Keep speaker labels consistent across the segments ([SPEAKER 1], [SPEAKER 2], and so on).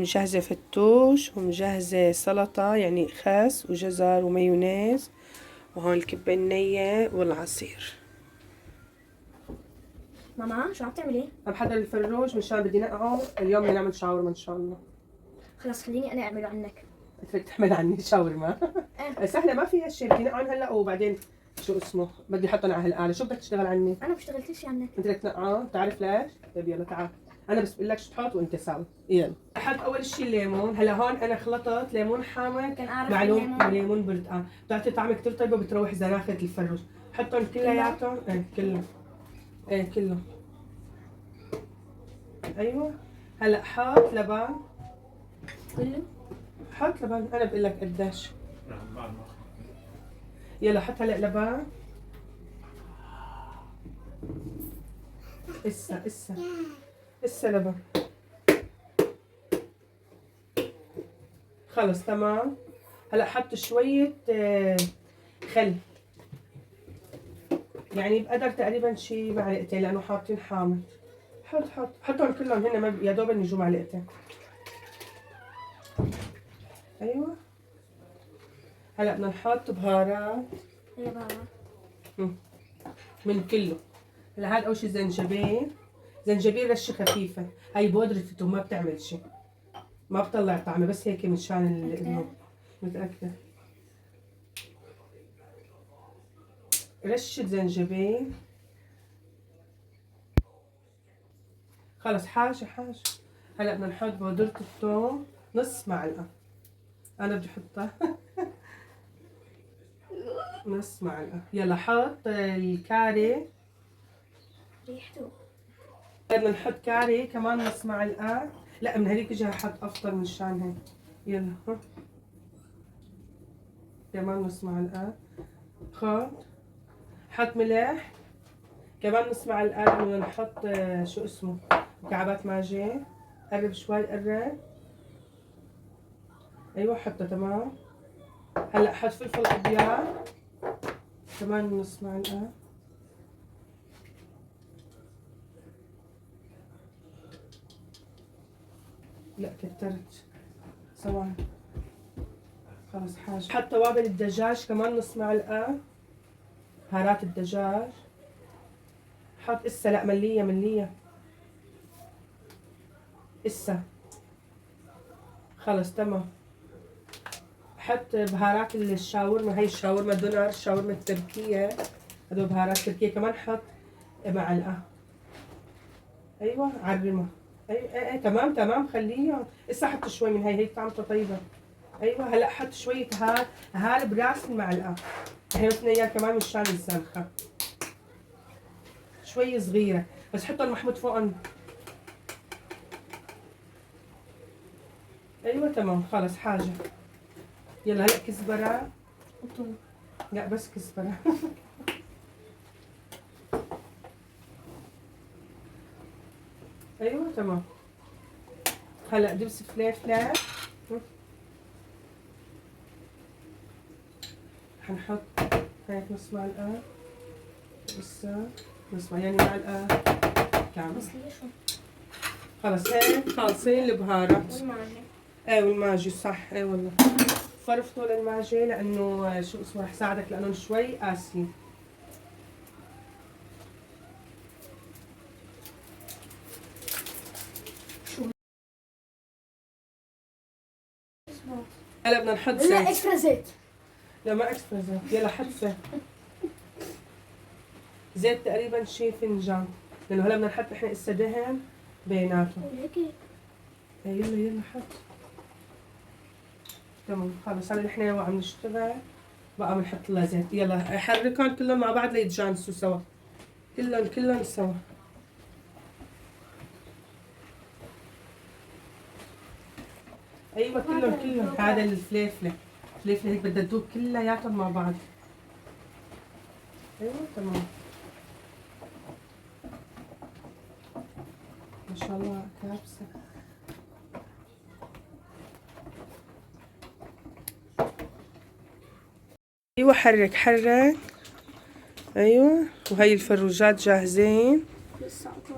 [SPEAKER 1] ومجهزة فتوش ومجهزة سلطة يعني خس وجزر ومايونيز، وهون الكبة النية والعصير.
[SPEAKER 2] ماما شو عم تعملي؟
[SPEAKER 1] عم بحضر الفروج مشان بدي نقعه اليوم بدنا نعمل شاورما ان شاء الله.
[SPEAKER 2] خلاص خليني انا اعمله عنك.
[SPEAKER 1] بدك تعمل عني شاورما؟
[SPEAKER 2] ايه
[SPEAKER 1] سهلة ما فيها شيء، بدي نقعن هلا وبعدين شو اسمه بدي احطهم على هالقالة. شو بدك تشتغل عني؟
[SPEAKER 2] انا بشتغلتش عنك.
[SPEAKER 1] انت بدك تنقعه، بتعرف ليش؟ طيب يلا تعال، انا بس بقول لك شو تحط وانت ساوي. يلا احط اول شيء الليمون. هلا هون انا خلطت ليمون حامض مع ليمون برتقان، بتعطي طعم كثير طيب وبتروح زناخة الفروج. حطهم كلياتهم. ايه كلهم. ايه كلهم. ايوه. هلا حط لبن.
[SPEAKER 2] كله؟
[SPEAKER 1] حط لبن، انا بقول لك قديش. يلا حط هلا لبن. اسا لبن. خلص تمام. هلا حط شوية خل، يعني بقدر تقريبا شي معلقتين لانه حاطين حامض. حطهم كلهم هن يا دوب يجوا معلقتين. ايوه. هلا بدنا نحط بهارات.
[SPEAKER 2] هي بابا
[SPEAKER 1] من كله. هلا هذا اول شي زنجبيل رشه خفيفه، هاي بودرة الثوم ما بتعمل شي، ما بطلع طعمه، بس هيك مشان النوم. متأكدة. رشة زنجبيل. خلص حاجة. هلا بدنا نحط بودرة الثوم نص معلقة، أنا بدي أحطها نص معلقة. يلا حط الكاري.
[SPEAKER 2] ريحته.
[SPEAKER 1] بدنا نحط كاري كمان نص معلقة. لا من هذيك الجهة حط أفضل من شان هيك. يلا كمان نص معلقة. حط ملح كمان نص معلقة. بدنا نحط شو اسمه مكعبات ماجي. قرب شوي قرب. ايوه حطها تمام. هلا حط فلفل ابيض كمان نص معلقة. لا كترت ثواني. خلص حاجة. حط توابل الدجاج كمان نص معلقة، بهارات الدجاج. حط لا ملية خلص تمام. حط بهارات الشاورما، هي الشاورما دونر، الشاورما التركية، هذول بهارات تركية. كمان حط معلقة. ايوه عرمها. اي تمام خليها. حط شوي من هي طعمتها طيبة. ايوه هلا حط شوية هال براس المعلقة، احنا بدنا اياه كمان مشان الزنخة شوي صغيرة، بس حطهم محمود فوقهم. ايوه تمام خلص حاجة. يلا هلا كزبرة. لا بس كزبرة ايوه تمام. هلا دبس فلفل. حنحط هيك نص معلقة. لسه نص يعني معلقة كاملة.
[SPEAKER 2] بس ليش؟
[SPEAKER 1] خلص هيك خالصين البهارات.
[SPEAKER 2] والماجي.
[SPEAKER 1] ايه والماجي صح. ايه والله فرفتوا للماجي لانه شو اسمه رح يساعدك لانه شوي قاسي. هلا بدنا نحط زيت.
[SPEAKER 2] لا اكسترا زيت.
[SPEAKER 1] لا ما اكسترا زيت. يلا حط زيت تقريبا شي فنجان، لانه هلا بدنا نحط احنا اسا دهن بيناتهم.
[SPEAKER 2] هيك.
[SPEAKER 1] يلا حط. تمام خلص هلا نحن عم نشتغل بقى بنحط لها زيت. يلا حركهم كلهم مع بعض ليتجانسوا سوا، كلهم سوا. ايوه كلهم. هذا الفليفله هيك بدها تذوب كلياتهم مع بعض. ايوه تمام ما شاء الله كابسه. ايوه حرك. ايوه وهي الفروجات جاهزين.
[SPEAKER 2] لسه قطع.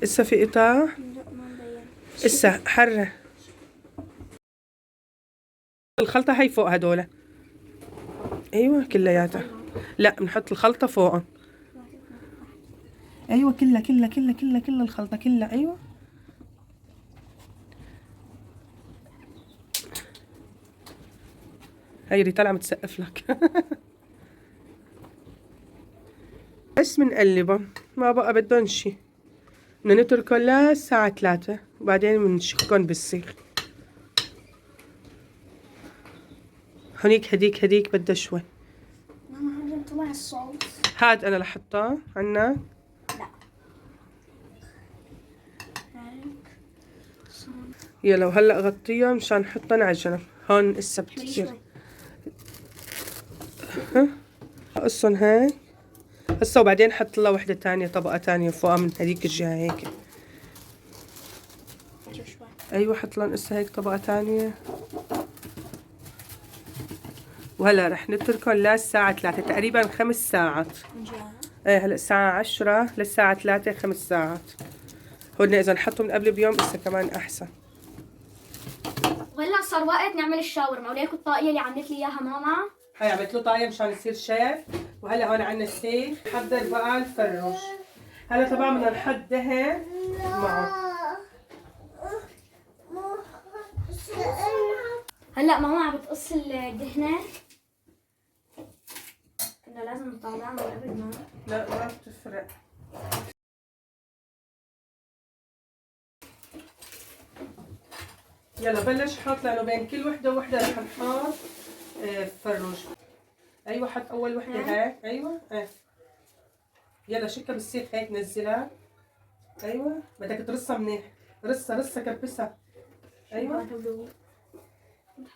[SPEAKER 1] اسا في قطع.
[SPEAKER 2] لا ما مبين.
[SPEAKER 1] اسا حرك. الخلطة هي فوق هدول. ايوه كلياتها. لا بنحط الخلطة فوقهم. ايوه كلها الخلطة كلها. ايوه هيدي طالعة متسقف لك. بس بنقلبهم ما بقى بدهم شي. بدنا نتركهم للساعة 3 وبعدين بنشكهم بالسيخ. هونيك هديك بدها شوي.
[SPEAKER 2] ماما هذا طلع الصوت.
[SPEAKER 1] هاد انا لحطها عنا.
[SPEAKER 2] لا هيك
[SPEAKER 1] يلا وهلا غطيهم مشان نحطهم على جنب. هون هسه بتصير
[SPEAKER 2] شوي.
[SPEAKER 1] قصهم هيك هسه وبعدين حط لها وحدة تانية طبقة تانية فوقها من هذيك الجهة هيك.
[SPEAKER 2] شوي.
[SPEAKER 1] ايوه حط لهم هسه هيك طبقة تانية. وهلا رح نتركهم للساعة 3 تقريبا 5 ساعات. ايه هلا الساعة 10 للساعة 3 5 ساعات. هون اذا نحطهم قبل بيوم هسه كمان احسن.
[SPEAKER 2] وهلا صار وقت نعمل الشاورما، وليكوا الطاقية اللي عملت لي اياها ماما.
[SPEAKER 1] هاي عملت له طاية مشان يصير شيف. وهلا هون عندنا السيخ حضر بقى الفروش. هلا طبعا بدنا نحط دهن معه.
[SPEAKER 2] هلا ماما عم بتقص الدهنة. كنا لازم نطالعها من قبل ما.
[SPEAKER 1] لا ما بتفرق. يلا بلش حط لانه بين كل وحده ووحده رح نحط فروج. ايوه حط اول وحده هيك. ايوه يلا شكها بالسيخ هيك نزلها. ايوه بدك ترصها منيح. رصها كبسها. ايوه
[SPEAKER 2] نحط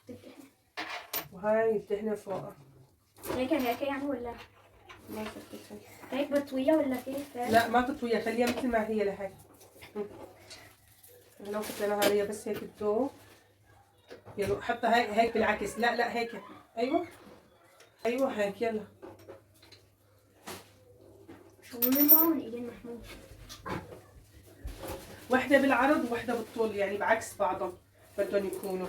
[SPEAKER 2] الدهنة
[SPEAKER 1] وهاي الدهنه فوقها.
[SPEAKER 2] هيك يعني ولا
[SPEAKER 1] ما فتت
[SPEAKER 2] هيك بطوية ولا كيف؟
[SPEAKER 1] لا ما تطويها خليها مثل ما هي لهيك. لو حطينا عليها بس هيك الضوء. يلا حطها هيك بالعكس. لا هيك. ايوه هيك يلا.
[SPEAKER 2] شو من من ايدين محمود.
[SPEAKER 1] وحده بالعرض ووحده بالطول يعني بعكس بعضهم بدهم يكونوا.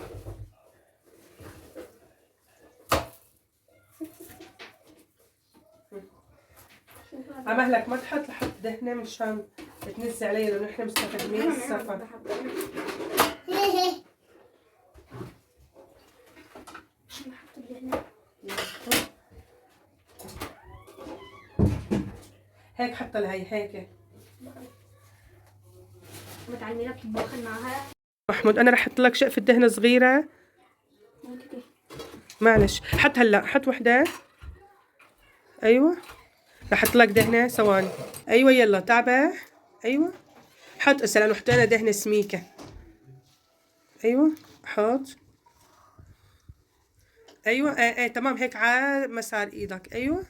[SPEAKER 1] عمهلك ما تحط لحط دهنه مشان تنزل عليها لانه نحن مستخدمين السفن. هيك حتى لهي هيك.
[SPEAKER 2] متعلمينها بتطبخن معها.
[SPEAKER 1] محمود انا رح احط لك شقفة دهنة صغيرة. معلش حط هلا حط وحدة. ايوه رح احط لك دهنة ثواني. ايوه يلا تابع. ايوه حط هسه لانه حطينا دهنة سميكة. ايوه حط. ايوه تمام هيك على مسار ايدك. ايوه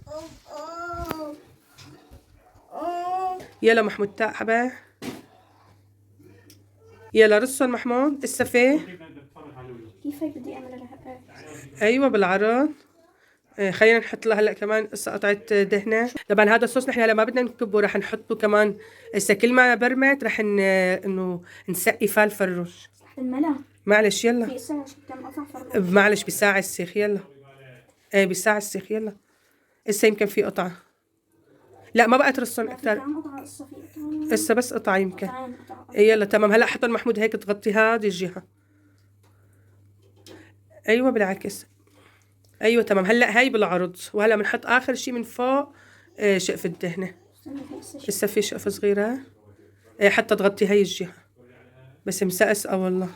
[SPEAKER 1] يلا محمود تابع. يلا رصهم محمود السفة.
[SPEAKER 2] كيف هيك بدي اعملها؟
[SPEAKER 1] ايوه بالعرض. خلينا نحط لها هلا كمان قصة قطعة دهنة. طبعا هذا الصوص نحن هلا ما بدنا نكبه رح نحطه كمان هسه كل ما برمت رح انه نسقي فال الفروج.
[SPEAKER 2] الملا
[SPEAKER 1] معلش يلا.
[SPEAKER 2] في اسا كم قطع فروج.
[SPEAKER 1] معلش بساعة السيخ يلا. ايه بساعة السيخ يلا. هسه يمكن في قطعة. لا ما بقى ترصهم اكثر. هسه بس قطعة يمكن. إيه يلا تمام هلا حطهم محمود هيك تغطي هذه الجهة. ايوه بالعكس. ايوه تمام هلا هاي بالعرض وهلا بنحط اخر شي من فوق شقف الدهنة. هسه في شقفة صغيرة حتى تغطي هاي الجهة. بس مسقسة والله.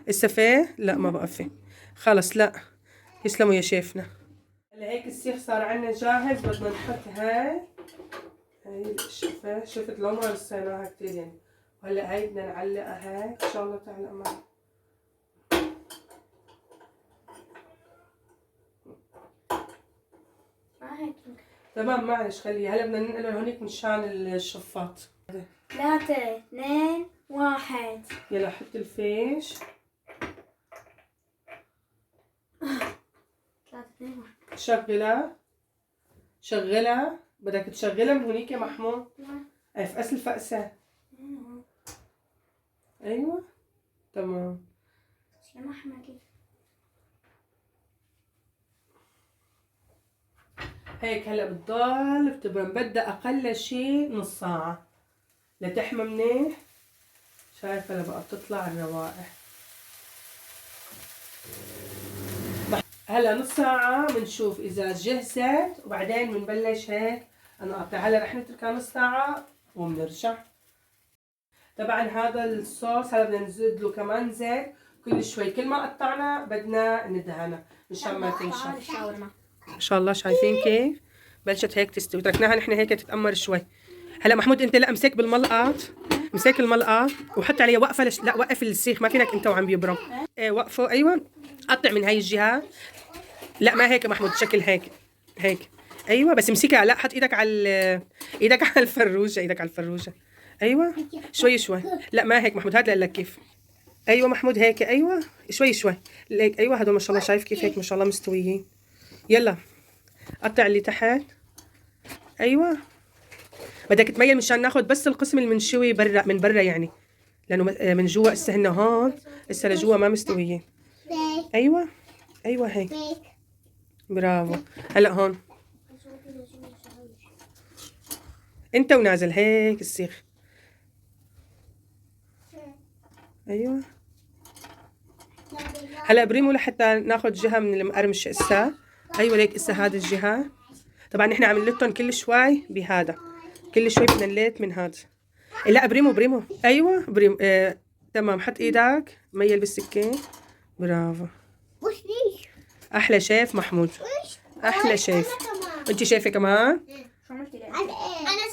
[SPEAKER 1] السفة لا ما بقى في. خلص لا. يسلموا يا شيفنا. هلا هيك السيخ صار عنا جاهز. بدنا نحط هاي الشقفة. شفت لونها رصيناها كتير يعني. وهلا هاي بدنا نعلقها هيك ان شاء الله تعلق معي. تمام معلش خليها. هلا بدنا ننقلها لهونيك مشان الشفاط.
[SPEAKER 2] 3 2 1.
[SPEAKER 1] يلا حط الفيش.
[SPEAKER 2] 3 2 1.
[SPEAKER 1] شغلها بدك تشغلها من هونيك يا محمود. افقس الفقسة. ايوه تمام.
[SPEAKER 2] يا محمد كيف
[SPEAKER 1] هيك هلا بتضل بتبرم، بدها اقل شيء نص ساعة لتحمى منيح. شايفة بقى بتطلع الروائح. هلا نص ساعة بنشوف اذا جهزت وبعدين بنبلش هيك نقطع. هلا رح نتركها نص ساعة وبنرجع. طبعا هذا الصوص هلا بدنا نزيد له كمان زيت كل شوي، كل ما قطعنا بدنا ندهنها مشان ما تنشف.
[SPEAKER 2] الشاورما
[SPEAKER 1] ما شاء الله شايفين كيف بلشت هيك تستوي، تركناها نحن هيك تتأمر شوي. هلا محمود انت لا امسك بالملقط، امسك الملقط وحط عليها وقفه لا وقف السيخ، ما فينك انت وعم بيبرم. ايه وقفه. ايوه قطع من هاي الجهه. لا ما هيك محمود، شكل هيك هيك. ايوه بس امسكها، لا حط ايدك على ايدك على الفروجه، ايدك على الفروجه. ايوه شوي شوي. لا ما هيك محمود، هذا لك كيف. ايوه محمود هيك. ايوه شوي شوي ليك. ايوه هدول ما شاء الله شايف كيف هيك ما شاء الله مستويين. يلا قطع اللي تحت. ايوه بدك تميل مشان ناخذ بس القسم المنشوي برا من برا يعني، لانه من جوا هسه هن هون هسه لجوا ما مستويين. ايوه ايوه هيك برافو. هلا هون انت ونازل هيك السيخ. ايوه هلا بريمو لحتى ناخذ جهه من المقرمشه هسه. ايوه ليك هسه هذه الجهه. طبعا نحن عم نلتهم كل شوي بهذا، كل شوي بدنا نلت من هذا. لا بريمو. ايوه بريمو. تمام حط ايدك ميل بالسكين. برافو. احلى شيف محمود، احلى شيف. انت شايفه كمان؟
[SPEAKER 2] شو عملتي ليه؟
[SPEAKER 3] أنا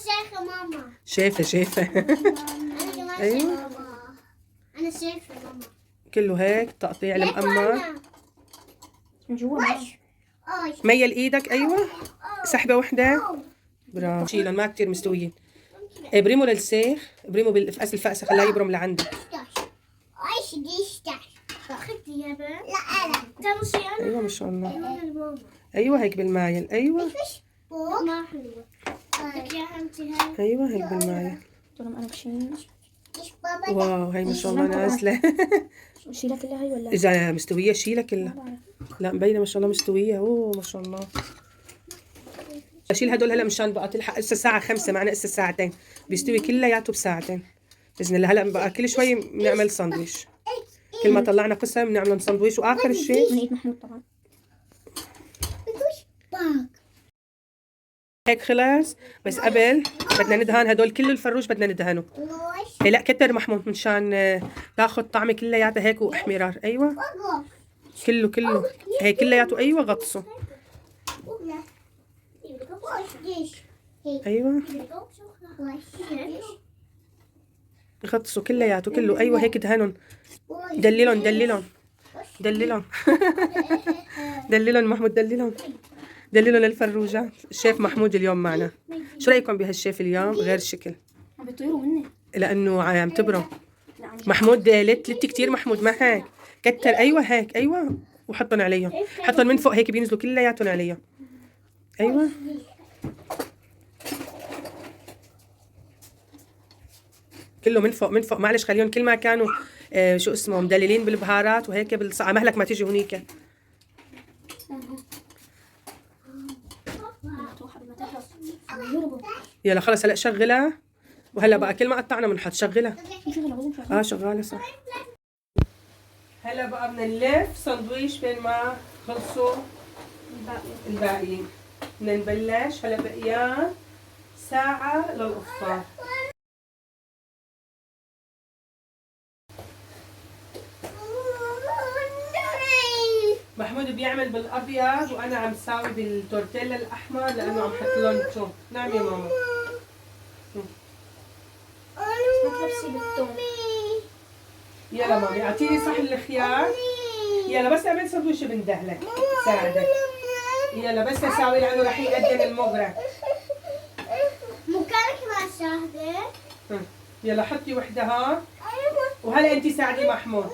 [SPEAKER 3] شايفة ماما.
[SPEAKER 1] شايفه
[SPEAKER 3] أنا كمان
[SPEAKER 1] أيوة.
[SPEAKER 3] شايفة ماما. أنا شايفة ماما.
[SPEAKER 1] كله هيك تقطيع المقمر.
[SPEAKER 2] من جوا
[SPEAKER 1] ميل ايدك. ايوه سحبه وحده. برافو. شيلهم ما كتير مستويين. بريمو للسيخ، بريمو بالفأس الفأسة خلاه يبرم لعندك.
[SPEAKER 3] ايش دي اخذتي يا بنت؟ لا انا تمشي انا.
[SPEAKER 1] ايوه ما شاء الله.
[SPEAKER 3] ماما.
[SPEAKER 1] ايوه هيك بالمايل. ايوه
[SPEAKER 3] ما حلوة. بدك اياها انت هاي؟
[SPEAKER 1] ايوه هيك بالمايل.
[SPEAKER 2] طول ما انا بشيل
[SPEAKER 3] ايش بابا؟
[SPEAKER 1] واو هي ما شاء الله نازله.
[SPEAKER 2] شيلها كلها هي ولا؟
[SPEAKER 1] اذا مستويه شيلها كلها.
[SPEAKER 2] ما بعرف.
[SPEAKER 1] لا مبينه ما شاء الله مستويه. اوه ما شاء الله. اشيل هدول هلا مشان بقى تلحق. هسه الساعه 5 معنا هسه ساعتين، بيستوي كلياته بساعتين باذن الله. هلا بقى كل شوي بنعمل ساندويش، كل ما طلعنا قسم بنعمل ساندويش. واخر شيء
[SPEAKER 2] من ايد محمود طبعا.
[SPEAKER 1] هيك خلص. بس قبل بدنا ندهن هدول كل الفروج بدنا ندهنه. إيه لا كتر محمود مشان تاخذ طعمه كلياته هيك واحمرار. ايوه كله هيك كلياته. ايوه غطسه. ايوه غطسوا كلياته كله. ايوه هيك دهنهم. دللهم دللهم محمود. دللهم للفروجات. الشيف محمود اليوم معنا. شو رايكم بهالشيف اليوم؟ غير شكل
[SPEAKER 2] عم بيطيروا مني.
[SPEAKER 1] لانه عم تبرم.
[SPEAKER 2] لا عن جد.
[SPEAKER 1] محمود لت كتير محمود ما هيك كتر. ايوه هيك. ايوه وحطهم عليهم، حطهم من فوق هيك بينزلوا كلياتهم عليهم. ايوه كله من فوق. معلش خليهم كل ما كانوا شو اسمه مدللين بالبهارات وهيك بالصعة. مهلك ما تيجي هونيك. يلا خلص هلا شغلها. وهلا بقى كل ما قطعنا بنحط. شغلها. شغاله صح. هلا بقى بدنا نلف سندويش بين ما خلصوا الباقيين. بدنا نبلش هلا بقيان ساعة للقفطان. محمود بيعمل بالابيض وانا عم ساوي بالتورتيلا الاحمر لانه عم حط لهم توم. نعم يا ماما. يلا مامي اعطيني صحن الخيار. يلا بس اعمل سندويشه بندهلك ساعدك. يلا بس اساوي لانه رح يقدم المغرى.
[SPEAKER 3] مكانك مع الشاهدة.
[SPEAKER 1] يلا حطي وحده هون. وهلا انت ساعدي محمود.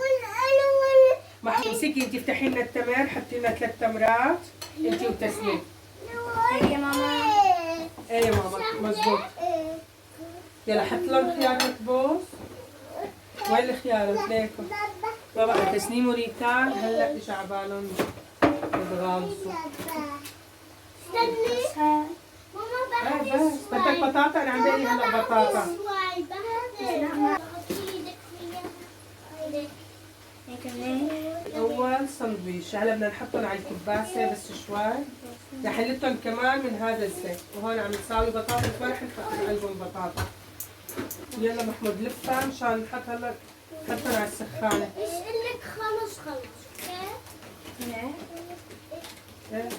[SPEAKER 1] محمود امسكي انت افتحي لنا التمر. حطي لنا 3 تمرات انت وتسنيم.
[SPEAKER 2] هي يا ماما.
[SPEAKER 1] ايه يا ماما مزبوط. يلا حط لهم خيار مكبوس. وين الخيار؟ ليكم ما بقى. تسنيم وريتان هلا اجى عبالهم يتغالصوا.
[SPEAKER 3] استني ماما
[SPEAKER 1] ايه بس بدك بطاطا؟ انا عم بقلي هلا بطاطا.
[SPEAKER 3] شوي بعدين حطي ايدك فيها.
[SPEAKER 1] اول سندويش هلا بدنا نحطهم على الكباسه بس شوي لحلتهم كمان من هذا الزيت. وهون عم نساوي بطاطا ما رح نحط قلبهم بطاطا. يلا محمود لفها مشان نحط هلا نحطهم على السخانه.
[SPEAKER 3] ايش قلك خلص اوكي؟
[SPEAKER 1] إيه.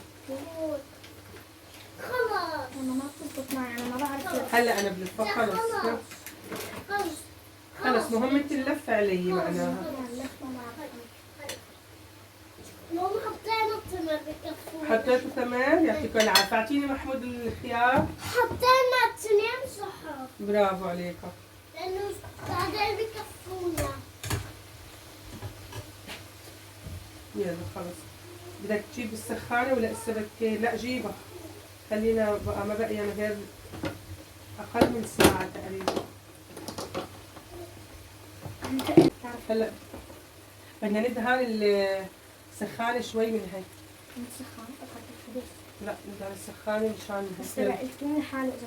[SPEAKER 3] خلص
[SPEAKER 2] انا ما بتزبط معي، انا ما بعرف كيف.
[SPEAKER 1] هلا انا بلفها خلص.
[SPEAKER 3] خلص
[SPEAKER 1] خلص مهمة اللف علي معناها.
[SPEAKER 3] ماما حطينا التمر بكفونا.
[SPEAKER 1] حطيته تمام يعطيكم العافية. اعطيني محمود الخيار.
[SPEAKER 3] حطينا اثنين صحف
[SPEAKER 1] برافو عليكم.
[SPEAKER 3] لانه هذا بكفونا.
[SPEAKER 1] يلا خلص. بدك تجيب السخانة ولا لسه بدك؟ لا جيبها. خلينا بقى ما بقي من غير أقل من ساعة تقريبا. هلا بدنا ندهن السخانة شوي من هيك. لا ندهن السخانة مشان
[SPEAKER 2] بس لا الكلمة حالة إذا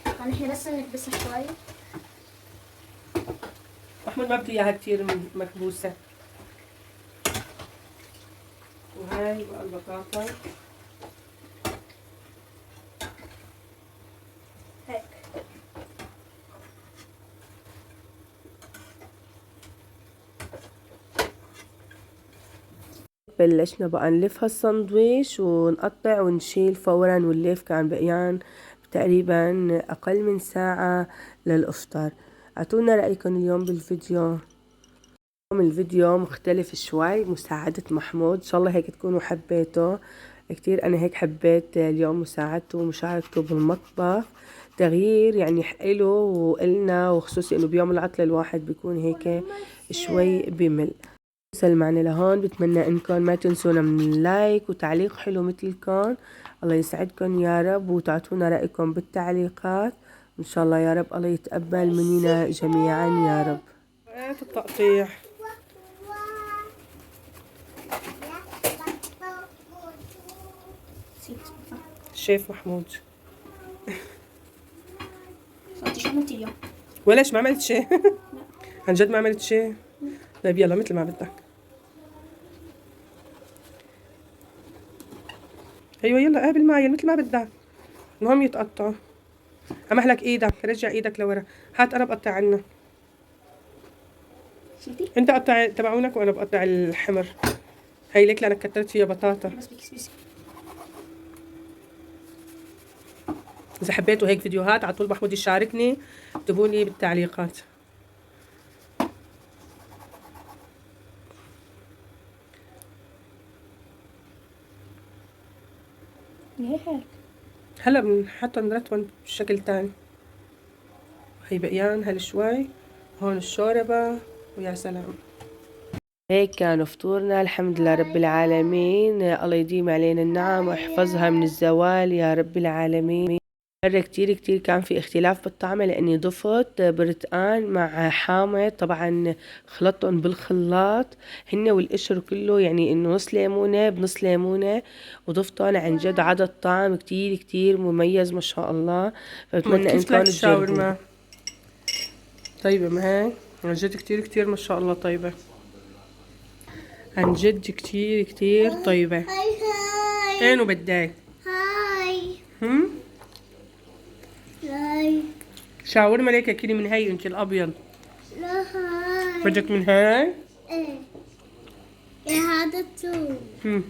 [SPEAKER 2] بتحب. نحن بس نكبسها شوي.
[SPEAKER 1] محمود ما بده اياها كثير مكبوسة. وهاي بقى البطاطا.
[SPEAKER 2] هيك.
[SPEAKER 1] بلشنا بقى نلف هالسندويش ونقطع ونشيل فورا والليف كان بقيان تقريبا أقل من ساعة للإفطار. اعطونا رأيكم اليوم بالفيديو. الفيديو مختلف شوي، مساعدة محمود. إن شاء الله هيك تكونوا حبيته كتير. أنا هيك حبيت اليوم مساعدته ومشاركته بالمطبخ، تغيير يعني حلو وقلنا، وخصوصي إنه بيوم العطلة الواحد بيكون هيك شوي بمل. وصل معنا لهون، بتمنى إنكم ما تنسونا من اللايك وتعليق حلو مثلكم. الله يسعدكم يا رب، وتعطونا رأيكم بالتعليقات إن شاء الله يا رب. الله يتقبل مننا جميعا يا رب. التقطيع شيف محمود.
[SPEAKER 2] صوتي شو عملتي اليوم؟
[SPEAKER 1] وليش ما عملت شيء؟ عن جد ما عملت شيء؟ طيب يلا مثل ما بدك. ايوه يلا قابل معي مثل ما بدك. المهم يتقطعوا. عمحلك ايدك، رجع ايدك لورا. هات انا بقطع عنا.
[SPEAKER 2] شلتي؟
[SPEAKER 1] انت قطع تبعونك وانا بقطع الحمر. هي ليك لانك كترت فيها بطاطا.
[SPEAKER 2] بس بكسبسي.
[SPEAKER 1] اذا حبيتوا هيك فيديوهات على طول محمود يشاركني، اكتبوا لي بالتعليقات.
[SPEAKER 2] هيك
[SPEAKER 1] هلا بنحطهم نرتبهم بشكل تاني. هي بقيان هالشوي. هون الشوربة ويا سلام. هيك كان فطورنا، الحمد لله رب العالمين. الله يديم علينا النعم ويحفظها من الزوال يا رب العالمين. مرة كتير كان في اختلاف بالطعمة لأني ضفت برتقان مع حامض، طبعا خلطتهم بالخلاط هن والقشر كله، يعني إنه نص ليمونة بنص ليمونة، وضفتهم عن جد عدد طعم كتير مميز ما شاء الله. فبتمنى إنكم تجربوا. طيبة ما هي عن جد كتير ما شاء الله طيبة، عن جد كتير طيبة.
[SPEAKER 3] هاي
[SPEAKER 1] اينو بداي؟
[SPEAKER 3] هاي
[SPEAKER 1] هم؟
[SPEAKER 3] هاي
[SPEAKER 1] شاورما ليك اكلي من هي انت الابيض.
[SPEAKER 3] لا هاي
[SPEAKER 1] بدك من هاي؟
[SPEAKER 3] ايه يا هذا تو
[SPEAKER 1] هم